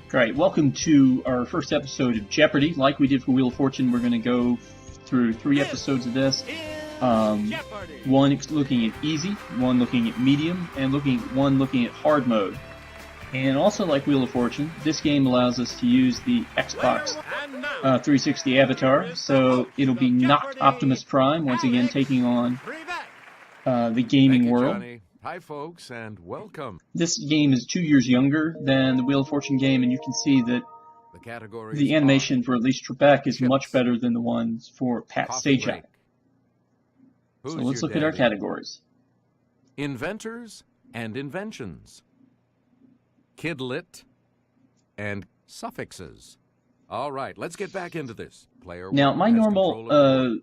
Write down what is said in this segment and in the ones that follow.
Great. Welcome to our first episode of Jeopardy. Like we did for Wheel of Fortune, we're going to go through 3 episodes of this. One looking at easy, one looking at medium, and one looking at hard mode. And also like Wheel of Fortune, this game allows us to use the Xbox 360 avatar. So it'll be not Optimus Prime, once again taking on the gaming world. Johnny. Hi, folks, and welcome. This game is 2 years younger than the Wheel of Fortune game, and you can see that the animation for at least Trebek is much better than the ones for Pat Sajak. So let's look at our categories. Inventors and inventions. Kidlit and suffixes. All right, let's get back into this. Player now, one my has normal control of the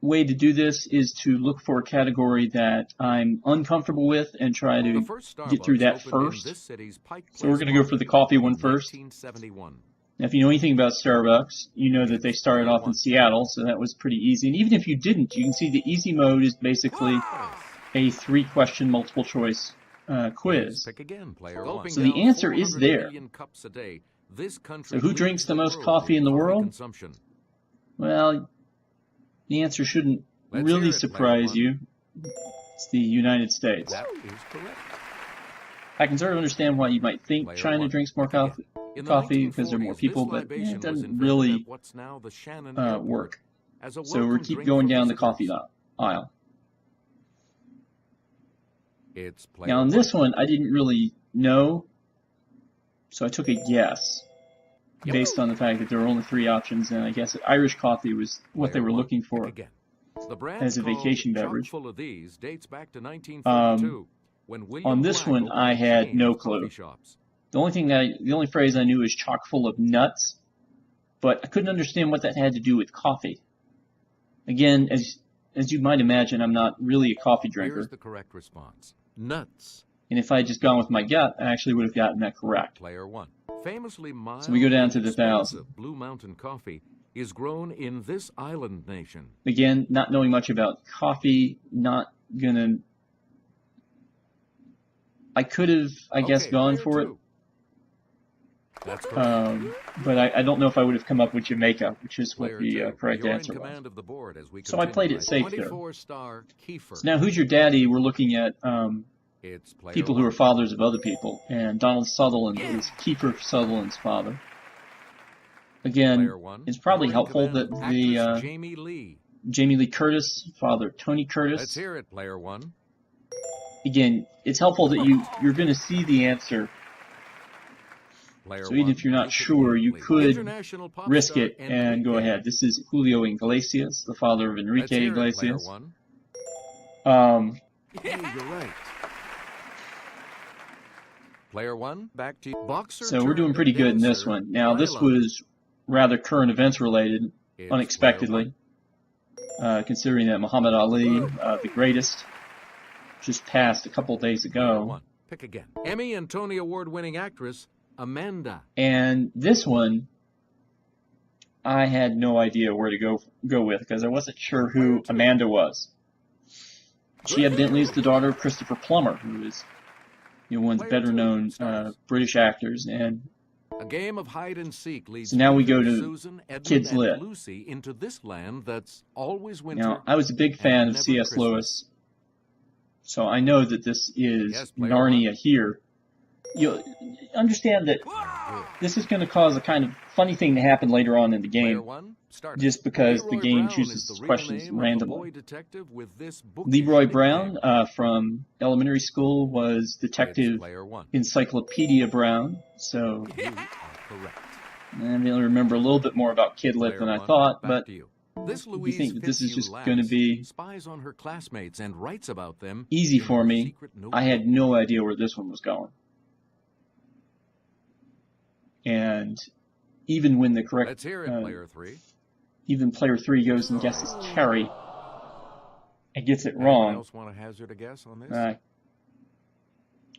way to do this is to look for a category that I'm uncomfortable with and try to get through that first. So we're going to go for the coffee one first. Now, if you know anything about Starbucks, you know that they started off in Seattle, so that was pretty easy. And even if you didn't, you can see the easy mode is basically a 3-question multiple choice quiz. Pick again, player one. So the answer is there. So who drinks the most coffee in the world? Well, the answer shouldn't really surprise you. It's the United States. That is correct. I can sort of understand why you might think China drinks more coffee because there are more people, but it doesn't really work. So we keep going down the coffee aisle. Now on this one, I didn't really know, so I took a guess based on the fact that there were only 3 options, and I guess that Irish coffee was what they were looking for as a vacation beverage. On this one, I had no clue. The only phrase I knew is chock full of nuts, but I couldn't understand what that had to do with coffee. Again, as you might imagine, I'm not really a coffee drinker. Here's the correct response. Nuts. And if I had just gone with my gut, I actually would have gotten that correct. Player one. Famously mild, so we go down to the 1,000. Blue Mountain coffee is grown in this island nation. Again, not knowing much about coffee, not gonna. I could have, I guess, gone for it. That's correct. But I don't know if I would have come up with Jamaica, which is what the correct answer was. So I played it safe there. So now, who's your daddy? We're looking at people who are fathers of other people, and Donald Sutherland is Kiefer Sutherland's father. Again, it's probably helpful that the Jamie Lee Curtis, father Tony Curtis. Let's hear it, player one. Again, it's helpful that you're going to see the answer. So even if you're not sure, you could risk it and go ahead. This is Julio Iglesias, the father of Enrique Iglesias. You're right. Player one, back to boxer. So we're doing pretty good in this one. Now this was rather current events related, unexpectedly, considering that Muhammad Ali, the greatest, just passed a couple days ago. Pick again. Emmy and Tony Award-winning actress Amanda. And this one, I had no idea where to go with because I wasn't sure who Amanda was. She evidently is the daughter of Christopher Plummer, who is one of the better-known British actors. And a game of hide and seek leads so now we go to Susan, Edmund, Kids and Lit. Lucy into this land that's always winter. Now, I was a big fan of C.S. Lewis, so I know that this is Narnia here. You'll understand that this is going to cause a kind of funny thing to happen later on in the game, just because the game chooses its questions randomly. Leroy Brown from elementary school was Detective Encyclopedia Brown, so I really remember a little bit more about Kidlit than I thought, but you think that this is just going to be easy for me. I had no idea where this one was going. And even when the correct, let's hear it, player three. Even player 3 goes and guesses Carrie and gets it wrong. Anyone else want to hazard a guess on this?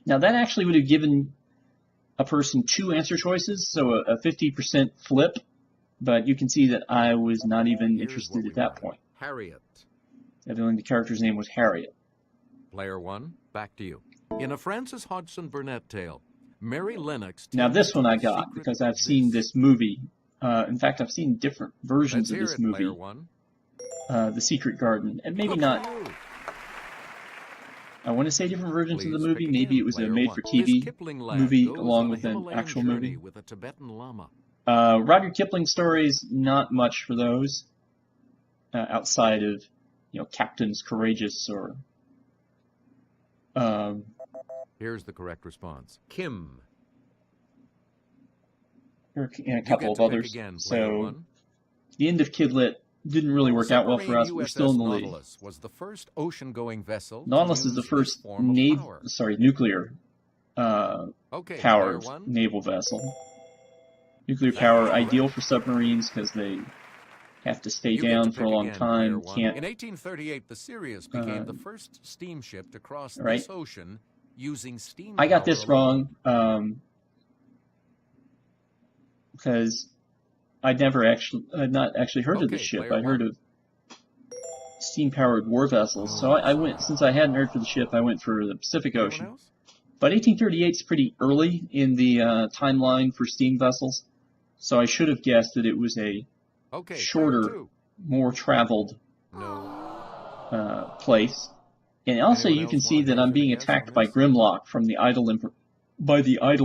Now that actually would have given a person 2 answer choices, so a 50% flip. But you can see that I was not even interested at that point. Harriet. Evidently the character's name was Harriet. Player one, back to you. In a Francis Hodgson Burnett tale, Mary Lennox. Now this one I got because I've seen this movie. In fact, I've seen different versions of this movie, The Secret Garden, and maybe not. I want to say different versions of the movie. Maybe it was a made-for-TV movie along with an actual movie. With a Tibetan Lama. Rudyard Kipling stories, not much for those, outside of, Captains Courageous or. Here's the correct response. Kim. And a couple of others. Again, so the end of Kidlit didn't really work out well for us. We're still in the lead. Nautilus was the first ocean-going vessel. Nautilus is the first nuclear powered naval vessel. Nuclear power ideal for submarines because they have to stay down for a long time. Can't. In 1838, the Sirius became the first steamship to cross this ocean using steam. I got this wrong because I'd not actually heard of this ship. I'd heard of steam-powered war vessels. So I went, since I hadn't heard for the ship, I went for the Pacific Ocean. But 1838 is pretty early in the timeline for steam vessels, so I should have guessed that it was a shorter, more traveled place. And also, you can see that I'm being attacked by Grimlock from the idle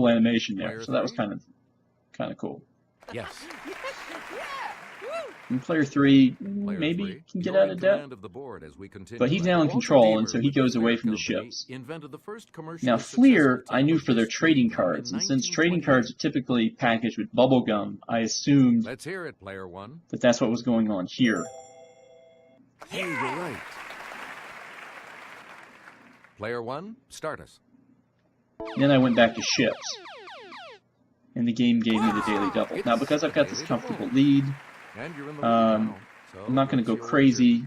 animation there. So that was kind of cool. Yes. And player 3 maybe can get out of debt, but he's now in control, and so he goes away from the ships. Now Fleer, I knew for their trading cards, and since trading cards are typically packaged with bubblegum, I assumed that that's what was going on here. Hey, you're right. Player 1, start us. Then I went back to ships, and the game gave me the daily double. Now because I've got this comfortable lead, I'm not going to go crazy.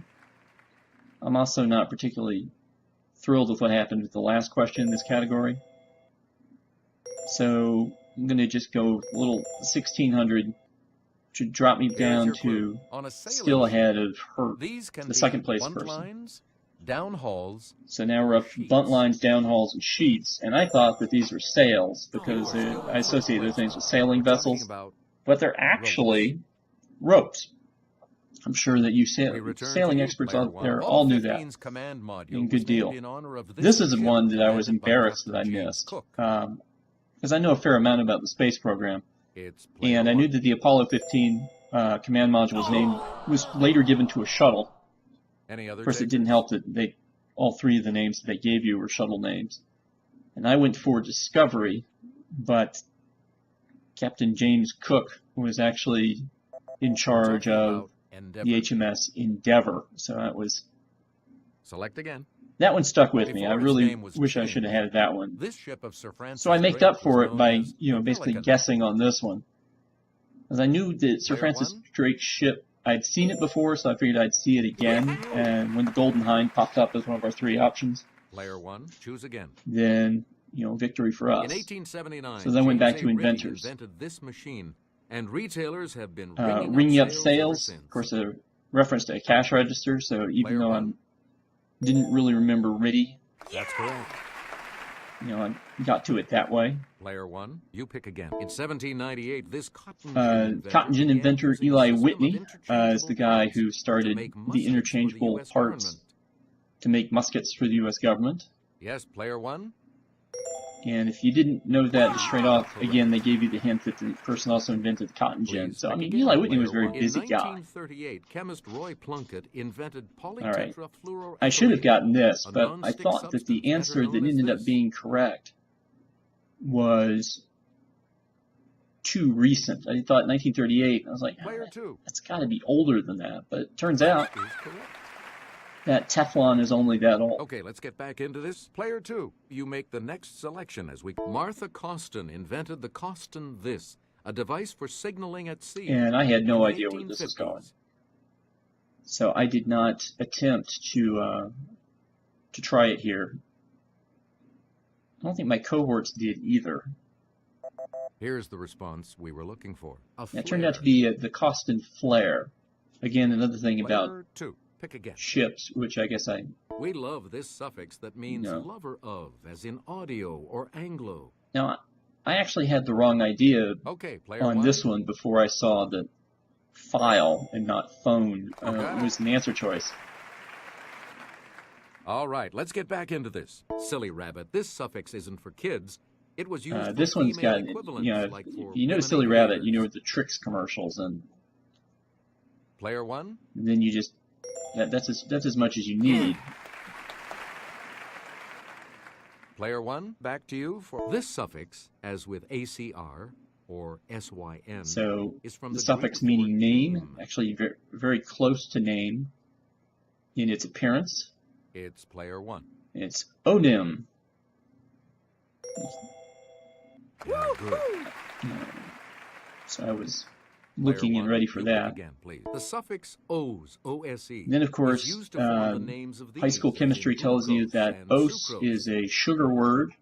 I'm also not particularly thrilled with what happened with the last question in this category. So I'm going to just go a little 1600, which should drop me down to still ahead of her, the second place person. Downhauls. So now we're up bunt lines, downhauls, and sheets. And I thought that these were sails because I associate those things with sailing vessels, but they're actually ropes. I'm sure that you sailing experts out there all knew that. And good deal. This is one that I was embarrassed that I missed, because I know a fair amount about the space program, and I knew that the Apollo 15 command module was later given to a shuttle. Of course, it didn't help that all three of the names that they gave you were shuttle names. And I went for Discovery, but Captain James Cook was actually in charge of the HMS Endeavour. So that was... Select again. That one stuck with me. I really wish I should have had that one. So I made up for it by, basically guessing on this one. Because I knew that Sir Francis Drake's ship, I'd seen it before, so I figured I'd see it again. And when the Golden Hind popped up as one of our three options, Player 1, choose again. Then, victory for us. In 1879, so then I went back to inventors. Invented this machine, and retailers have been ringing up sales. Of course, a reference to a cash register. So even though I didn't really remember RIDI, that's correct. I got to it that way. Player 1, you pick again. In 1798, this cotton gin inventor Eli Whitney is the guy who started the interchangeable parts to make muskets for the U.S. government. Yes, Player 1. And if you didn't know that just straight off, again, they gave you the hint that the person also invented the cotton gin. So, I mean, Eli Whitney was a very busy guy. In 1938, chemist Roy Plunkett invented polytetrafluoroethylene. I should have gotten this, but I thought that the answer that ended up being correct was too recent. I thought 1938. I was like, that's got to be older than that. But it turns out that Teflon is only that old. Okay, let's get back into this. Player 2, you make the next selection as we... Martha Costin invented the Costin This, a device for signaling at sea. And I had no idea where this was going. So I did not attempt to try it here. I don't think my cohorts did either. Here's the response we were looking for. It turned out to be the Costin Flare. Again, another thing about ships, which I guess We love this suffix that means lover of, as in audio or Anglo. Now, I actually had the wrong idea Okay, player on one. this one before I saw that file and not phone was an answer choice. All right, let's get back into this. Silly rabbit, this suffix isn't for kids. It was used for This one's female got, equivalents, like if for you know women Silly Rabbit, you aviators. know the Tricks commercials, and Player one. then you just, that's as much as you need. Player one, back to you for this suffix, as with ACR or SYN, So is from the the suffix Greek meaning word name, name. actually very, very close to name in its appearance. It's player one. It's onym. Yeah, good. So I was Player looking and one, ready for you pick that. again, please. The suffix O's, O-S-E, Then, of is course, used to form the names of high these, school as in chemistry tells you glucose that and os sucrose. is a sugar word.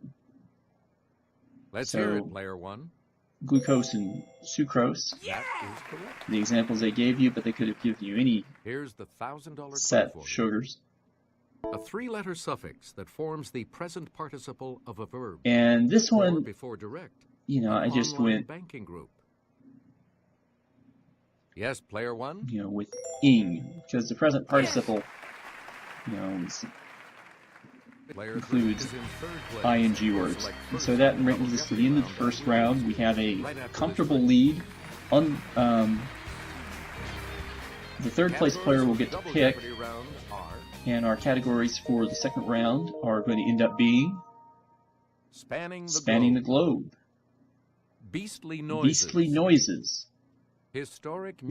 Let's so- hear it, player one. Glucose and sucrose, That is correct. the examples they gave you, but they could have given you any Here's the $1,000 set clue of for you. sugars. A three-letter suffix that forms the present participle of a verb. And this Or one, before direct. I An just online went, banking group. Yes, player one. with ing, because the present participle, is Player includes three is in third place. ing words. Select And first so that in the brings double us to the Jeopardy end of the round. first round. We have a Right after comfortable this lead. The third place player will Categories get to for the pick, double Jeopardy round are and our categories for the second round are going to end up being spanning Spanning the Globe, beastly noises, Beastly Noises, historic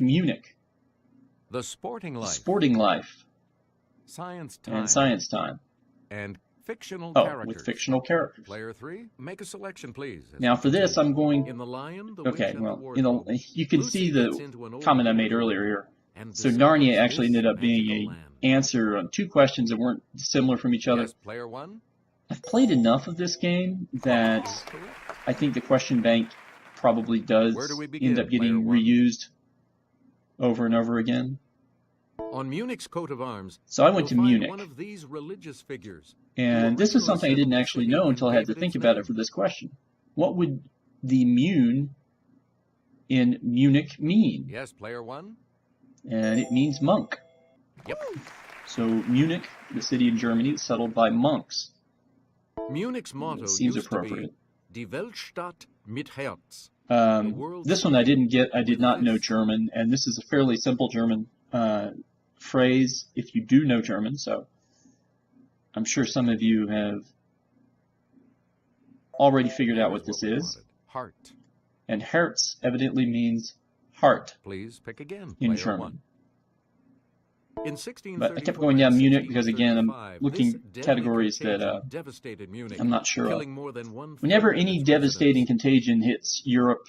Munich, the sporting life, Sporting Life, science time, and Science Time. and fictional Oh, characters. with fictional characters. Player three, make a selection, please. as Now we for this, continue. I'm going. In The Lion, the Witch, Okay, and the well, Wardrobe, you can Lucy see gets the into an old comment I made wardrobe earlier here. and So discovers Narnia actually this ended up being magical a land. answer on two questions that weren't similar from each other. Yes, player one. I've played enough of this game that Correct. I think the question bank probably does Where do we begin, end up getting player one? reused over and over again. On Munich's coat of arms, So I went you'll to find Munich, one of these religious figures. and this is something I didn't actually know until I had to think about it for this question. What would the Mun in Munich mean? Yes, player one. And it means monk. Yep. So Munich, the city in Germany, is settled by monks. Munich's motto Seems used appropriate. to be Die Weltstadt mit Herz. This one I didn't get. I did not know German, and this is a fairly simple German phrase if you do know German, so I'm sure some of you have already figured out what this we is. wanted. Heart. And Herz evidently means heart Please pick again, in player German. one. In 1634 But I kept going down and Munich because, again, I'm 1635, looking this deadly categories that contagion devastated Munich, I'm not sure of. killing more than 1/3 Whenever of any its devastating residents. contagion hits Europe,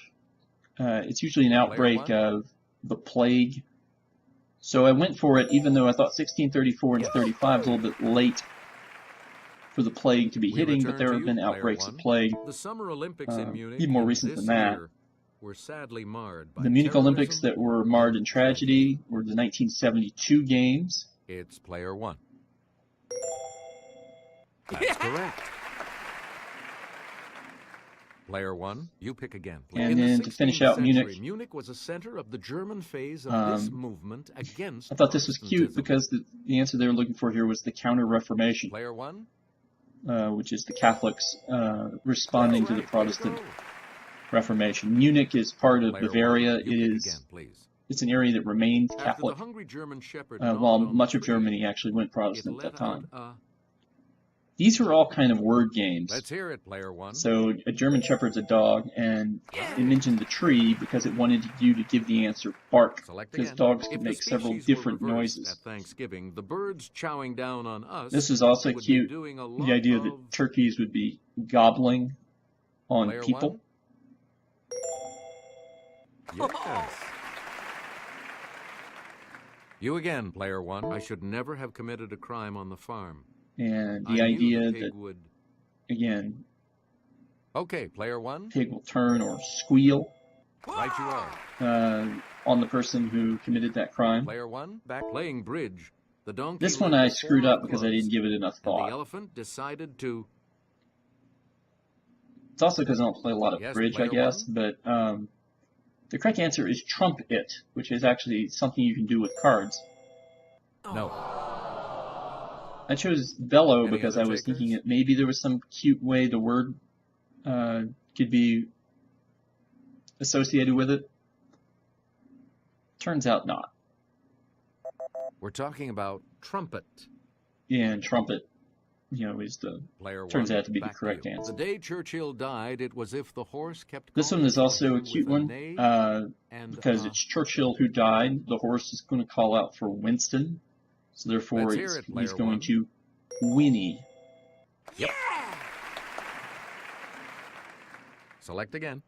it's usually an outbreak one. of the plague. So I went for it, even though I thought 1634 and 35 was a little bit late for the plague to be We hitting, but return there to have you, been player outbreaks one. of plague. The Summer Olympics in Munich even more in recent this than that. year were sadly marred by The Munich Olympics terrorism that were marred in and tragedy were the 1972 games. It's player one. That's correct. Player one, you pick again. And In the then to finish out 16th Munich, century, Munich was a center of the German phase of this movement against I thought this was cute Protestantism. because the answer they were looking for here was the Counter-Reformation, Player one, which is the Catholics responding to the that's right, way to Protestant go. Reformation. Munich is part of Player Bavaria. one, you It pick is again, please. it's an area that remained After Catholic, the hungry German shepherd while gnawed on much the of tree, Germany actually went it Protestant at let that time. out These are all kind of word games. Let's hear it, player one. So a German Shepherd's a dog, and it mentioned the tree because it wanted you to give the answer bark, Select because again. dogs If can the make several species were different reversed noises. At Thanksgiving, the birds chowing down on us. This is also would be cute, doing a the lot idea of that turkeys would be gobbling on player people. one. Yes. You again, player one. I should never have committed a crime on the farm. And I the knew idea the pig that, would. again, Okay, player one. pig will turn or squeal Right you are. on the person who committed that crime. Player one, back playing bridge. The donkey. This one led I the screwed four up because I clubs, didn't give it enough and the thought. elephant decided to. It's also because I don't play a lot of Yes, bridge, I player guess. But the correct answer is trump it, which is actually something you can do with cards. No. I chose bellow Any because other I was thinking takers? that maybe there was some cute way the word could be associated with it. Turns out not. We're talking about trumpet. Yeah, and trumpet, is Player turns one, out to be the back correct you. answer. The day Churchill died, it was if the horse kept This one calling is also a Churchill cute with one neigh and because it's Churchill who died. The horse is going to call out for Winston, so therefore Let's hear it, he's player going one. to whinny. Yep. Select again.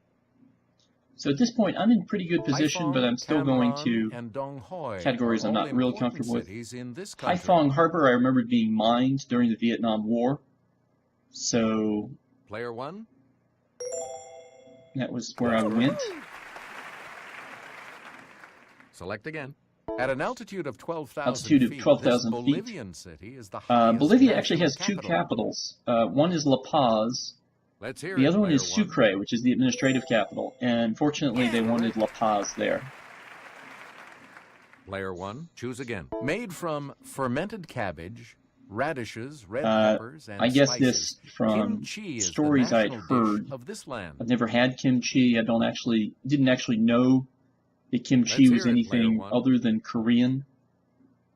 So at this point, I'm in pretty good position, but I'm still going to categories I'm not really comfortable with. Haiphong Harbor, I remember being mined during the Vietnam War, so Player one. that was where I went. Select again. At an altitude of 12,000 Altitude of feet, 12,000 this feet. Bolivian city is the highest Bolivia actually has national two capital. capitals. One is La Paz. Let's hear The it, other one player is Sucre, which is the administrative capital, and fortunately they wanted La Paz there. Player one, choose again. Made from fermented cabbage, radishes, red peppers, and I guess spices. this from Kimchi is stories the I'd national heard. dish of this land. I've never had kimchi. I didn't actually know that kimchi was anything other than Korean.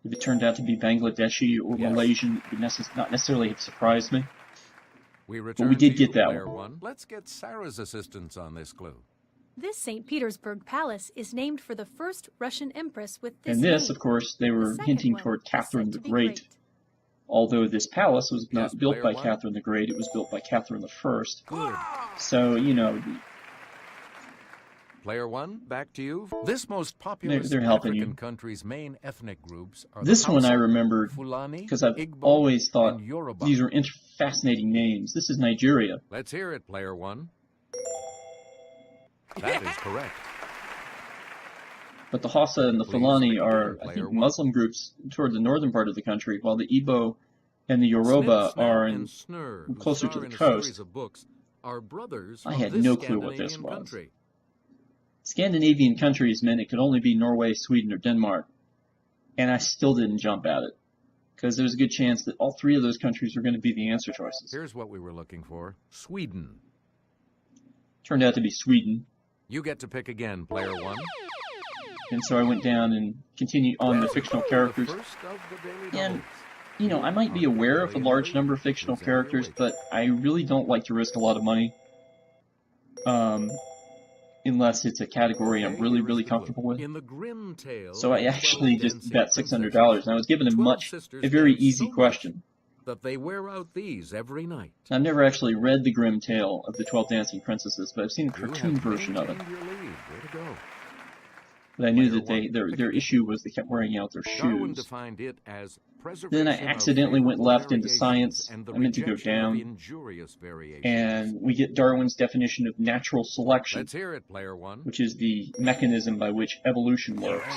If it turned out to be Bangladeshi or Malaysian, it would not necessarily have surprised me. But we did get that one. Let's get Sarah's assistance on this clue. This St. Petersburg palace is named for the first Russian empress with this And this, name. of course, they were The hinting second toward one is Catherine said the to be Great. great. Although this palace was not Yes, built player by one. Catherine the Great, it was built by Catherine the First. Good. So, Player one, back to you. This most populous They're helping African you. country's main ethnic groups are This the one I Hausa, remembered Fulani, because I've Igbo, always thought and Yoruba. these are fascinating names. This is Nigeria. Let's hear it, player one. That is correct. But the Hausa and the Please Fulani pick are, again, I player think, one. Muslim groups toward the northern part of the country, while the Igbo and the Yoruba Snip, Snap, are and Snur, who closer to star the in a coast. series of books, are brothers I of had this no clue what this Scandinavian was. country. Scandinavian countries meant it could only be Norway, Sweden, or Denmark. And I still didn't jump at it, because there's a good chance that all three of those countries were going to be the answer choices. Here's what we were looking for. Sweden. Turned out to be Sweden. You get to pick again, player one. And so I went down and continued on the fictional characters. The first of the daily And, doubles. I might be aware of a large number of fictional characters, but I really don't like to risk a lot of money. Unless it's a category I'm really, really comfortable with. In the grim tale So I of actually 12 just dancing bet $600, princesses, and I was given 12 sisters a very dance easy so much question. that they wear out these every night. I've never actually read the grim tale of the 12 Dancing Princesses, but I've seen the You cartoon have version of it. maintained your lead. Way to go. But I knew Player that one, their pick issue was they kept wearing out their Darwin shoes. defined it as preservation Then I of accidentally went favorable left into variations science. and the I meant to go rejection of down. injurious variations. And we get Darwin's definition of natural selection, Let's hear it, player one. which is the mechanism by which evolution works.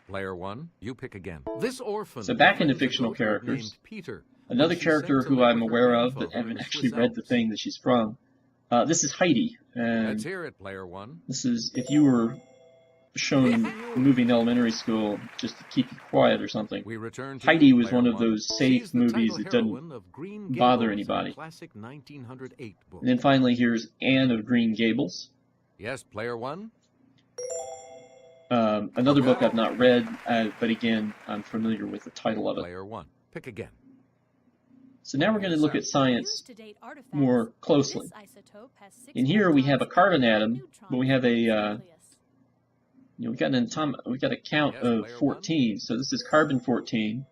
Player one, you pick again. This orphan. So back into befriends a fictional goatherd characters. named Peter. Another She's character sent to who live I'm with her aware of, but grandfather haven't in the actually Swiss read the Alps. thing that she's from. This is Heidi, and Let's hear it, player one. this is if you were shown a movie in elementary school just to keep you quiet or something. We return to Heidi you, was player one of one. those safe She's the movies title that doesn't heroine of Green bother Gables, anybody. a classic 1908 book. And then finally, here's Anne of Green Gables. Yes, player one. Another book I've not read, but again, I'm familiar with the title of it. Player one. Pick again. So now we're going to look at science Used-to-date artifacts. more closely. This isotope has 6 In here we have a protons carbon and atom, neutrons but we have in its a nucleus. we got a count Yes, of player 14. So this is carbon 14,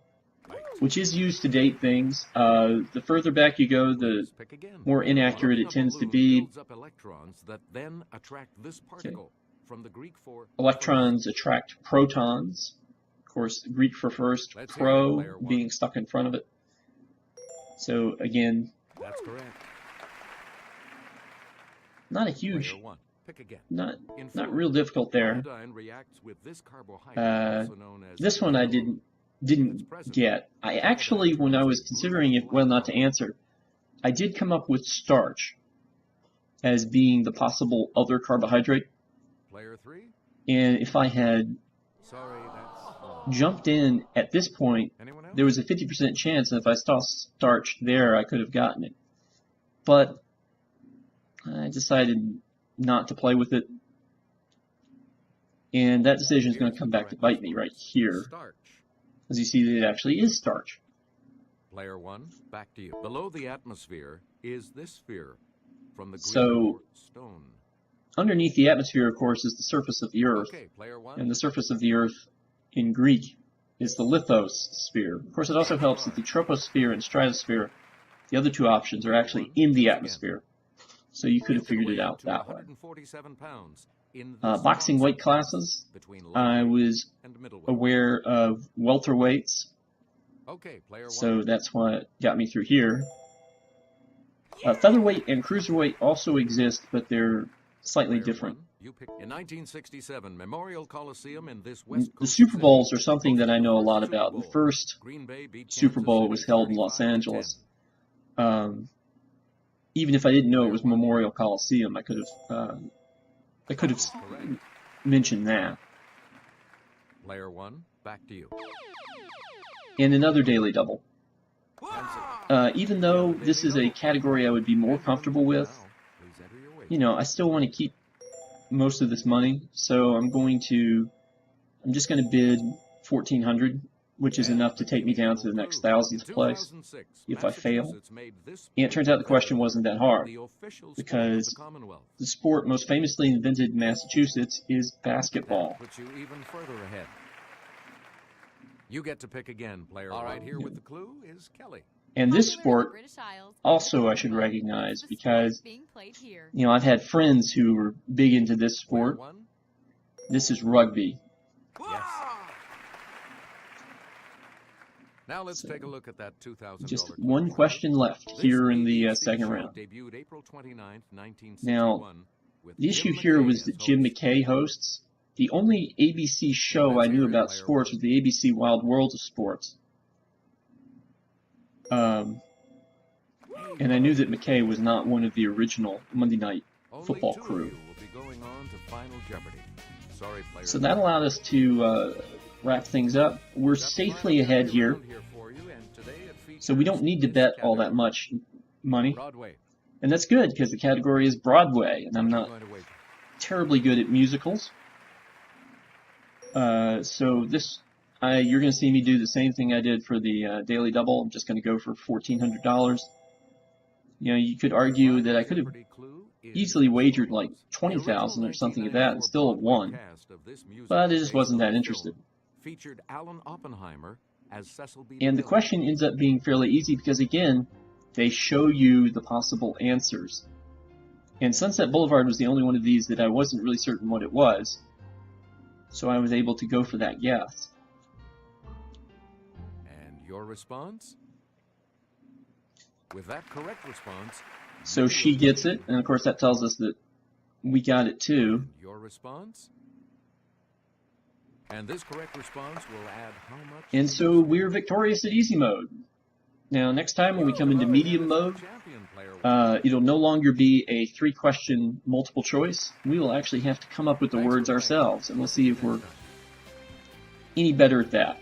which is used to date things. The further back you go, the Please pick again. more inaccurate it A tends to balloon be. builds up electrons that then attract this particle. From the Greek for Electrons attract protons. Of course, Greek for first, Let's hear it, pro player one. being stuck in front of it. So again, That's correct. not a huge, Player one. Pick again. not In not food, real difficult there. iodine reacts with this carbohydrate, also known as This one I didn't get. I actually, when I was considering if well not to answer, I did come up with starch as being the possible other carbohydrate. Player 3? And if I had Sorry, that's jumped in at this point, anyone else? there was a 50% chance that if I saw starch there, I could have gotten it. But I decided not to play with it. And that decision is going to come back to bite me right here. Starch. As you see, it actually is starch. Player 1, back to you. Below the atmosphere is this sphere from the Greek So, stone. Underneath the atmosphere, of course, is the surface of the Earth. Okay, player 1. And the surface of the Earth in Greek is the lithos sphere. Of course, it also helps that the troposphere and stratosphere, the other two options, are actually in the atmosphere. So you could have figured it out that way. 147 pounds in this Boxing weight classes, between I was and middleweight. aware of welterweights, Okay, player 1. so that's what got me through here. Featherweight and cruiserweight also exist, but they're slightly Player different. 1, you pick. In 1967, Memorial Coliseum in this West The Coast Super city Bowls are something that I know a hosted lot the about. Super The Bowl. first Green Bay beat Super Kansas Bowl City was held in Los 35-10. Angeles. Even if I didn't know it was Memorial Coliseum, I could have mentioned that. Player 1, back to you. And another daily double. Even though this is a category I would be more comfortable with, Please enter your weight. you know, I still want to keep most of this money, so I'm just going to bid 1,400, which is enough to take me down to the next 1,000th place 2006, if I fail. Massachusetts made this And it turns out the question wasn't that hard, the official sport of because the Commonwealth. the sport most famously invented in Massachusetts is basketball. That puts you even further ahead. You get to pick again, player. All right, here with the clue is Kelly. And this Popular in the sport, British Isles, also I should is recognize, the sport because, being played here. you know, I've had friends who were big into this Player sport. 1. This is rugby. Yes. Now let's take a look at that $2,000. Just one question left here in the second round. Debuted April 29th, 1961, Now, with the issue Jim here McKay was as that Jim host. McKay hosts. The only ABC show I knew about sports was the ABC Wild World of Sports. And I knew that McKay was not one of the original Monday Night Only Football 2 of crew. you will be going on to Final Jeopardy. Sorry, player. So that allowed us to wrap things up. We're safely ahead here, so we don't need to bet all that much money. Broadway. And that's good, because the category is Broadway, and I'm not terribly good at musicals. So this, you're going to see me do the same thing I did for the Daily Double. I'm just going to go for $1,400. You know, you could argue that I could have easily wagered like 20,000 or something like that and still have won, but I just wasn't that interested. Featured Alan Oppenheimer as Cecil B. And the question ends up being fairly easy because, again, they show you the possible answers. And Sunset Boulevard was the only one of these that I wasn't really certain what it was, so I was able to go for that guess. And your response? With that correct response, So she gets it, and of course that tells us that we got it too. your response? And this correct response will add how much? And so we're victorious at easy mode. Now next time when we come into medium mode, Champion player. it'll no longer be a 3-question multiple choice. We will actually have to come up with the words ourselves, and we'll see if we're any better at that.